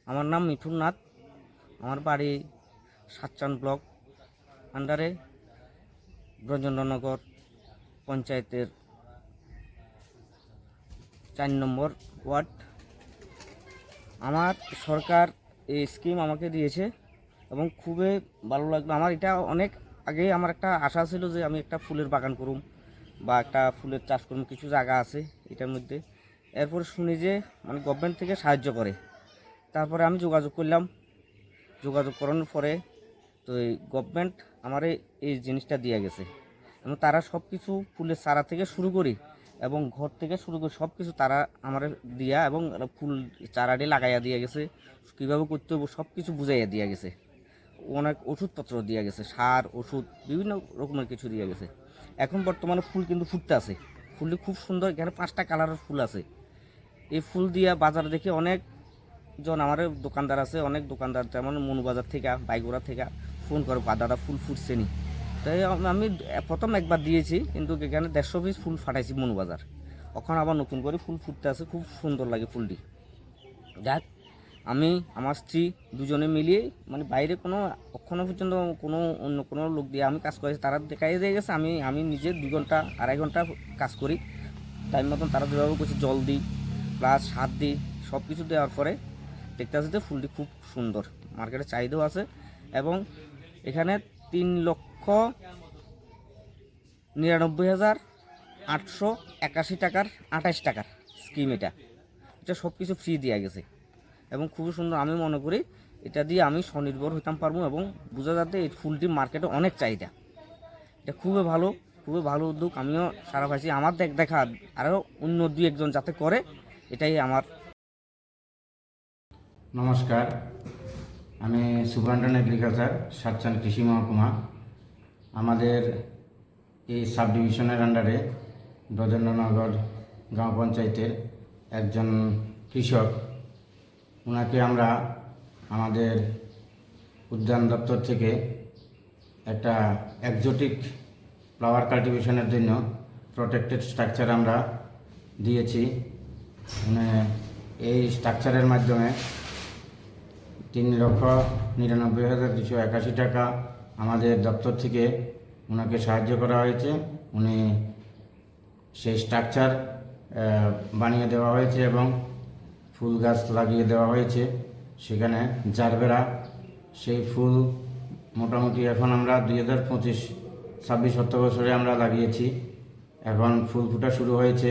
আমার নাম মিঠুন নাথ। আমার বাড়ি সাতচান ব্লক আন্ডারে ব্রজেন্দ্রনগর পঞ্চায়েতের 4 নম্বর ওয়ার্ড। আমার সরকার এই স্কিম আমাকে দিয়েছে এবং খুবই ভালো লাগলো। আমার এটা অনেক আগে আমার একটা আশা ছিল যে আমি একটা ফুলের বাগান করুম বা একটা ফুলের চাষ করুম, কিছু জায়গা আছে এটার মধ্যে। এরপর শুনি যে মানে গভর্নমেন্ট থেকে সাহায্য করে, তারপরে আমি যোগাযোগ করলাম। যোগাযোগ করানোর পরে তো এই গভর্নমেন্ট আমার এই জিনিসটা দিয়ে গেছে এবং তারা সব কিছু ফুলের চারা থেকে শুরু করি এবং ঘর থেকে শুরু করে সব কিছু তারা আমার দিয়া এবং ফুল চারাটি লাগাইয়া দিয়ে গেছে, কীভাবে করতে হবে সব কিছু বুঝাইয়া দিয়ে গেছে। অনেক ওষুধপত্র দিয়ে গেছে, সার ওষুধ বিভিন্ন রকমের কিছু দিয়ে গেছে। এখন বর্তমানে ফুল কিন্তু ফুটতে আছে, ফুলটি খুব সুন্দর। এখানে 5টা কালারের ফুল আছে। এই ফুল দিয়া বাজার দেখে অনেক জন আমার দোকানদার আছে, অনেক দোকানদার যেমন মনুবাজার থেকে বাইগোড়া থেকে ফোন করে, দাদা ফুল ফুটছে নি। তাই আমি প্রথম একবার দিয়েছি, কিন্তু এখানে 150 পিস ফুল ফাটাইছি মনুবাজার। এখন আবার নতুন করে ফুল ফুটতে আছে, খুব সুন্দর লাগে ফুলটি। যাক, আমি আমার স্ত্রী দুজনে মিলিয়ে মানে বাইরে কোনো এখনো পর্যন্ত কোনো অন্য কোনো লোক দিয়ে আমি কাজ করেছি, তারা দেখাই দিয়ে গেছে। আমি নিজে 2 ঘন্টা 2.5 ঘন্টা কাজ করি টাইম মতন। তারা যেভাবে করছে জল দিই প্লাস সার দিই, সব কিছু দেওয়ার পরে দেখতে আসতে ফুলটি খুব সুন্দর, মার্কেটে চাহিদাও আছে। এবং এখানে 3,99,881 টাকার 28 টাকার স্কিম। এটা সব কিছু ফ্রি দেওয়া গেছে এবং খুবই সুন্দর। আমি মনে করি এটা দিয়ে আমি স্বনির্ভর হইতাম পারবো এবং বোঝা যাতে এই ফুলটির মার্কেটে অনেক চাহিদা। এটা খুবই ভালো, খুবই ভালো উদ্যোগ। আমিও সারা পাইছি। আমার দেখা আরও অন্য 2-1 জন যাতে করে, এটাই আমার। নমস্কার, আমি সুপারিনটেন্ডেন্ট এগ্রিকালচার সাতচান কৃষি মহকুমা। আমাদের এই সাব ডিভিশনের আন্ডারে ব্রজেন্দ্রনগর গ্রাম পঞ্চায়েতের একজন কৃষক, ওনাকে আমরা আমাদের উদ্যান দপ্তর থেকে একটা এক্সোটিক ফ্লাওয়ার কাল্টিভেশনের জন্য প্রোটেক্টেড স্ট্রাকচার আমরা দিয়েছি। মানে এই স্ট্রাকচারের মাধ্যমে 3,99,281 টাকা আমাদের দপ্তর থেকে ওনাকে সাহায্য করা হয়েছে। উনি সেই স্ট্রাকচার বানিয়ে দেওয়া হয়েছে এবং ফুল গাছ লাগিয়ে দেওয়া হয়েছে সেখানে জারবেরা। সেই ফুল মোটামুটি এখন আমরা 2025-26 অর্থ বছরে আমরা লাগিয়েছি। এখন ফুল ফোটা শুরু হয়েছে।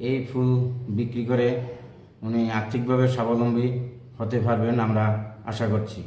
এই ফুল বিক্রি করে উনি আর্থিকভাবে স্বাবলম্বী হতে পারবেন আমরা আশা করছি।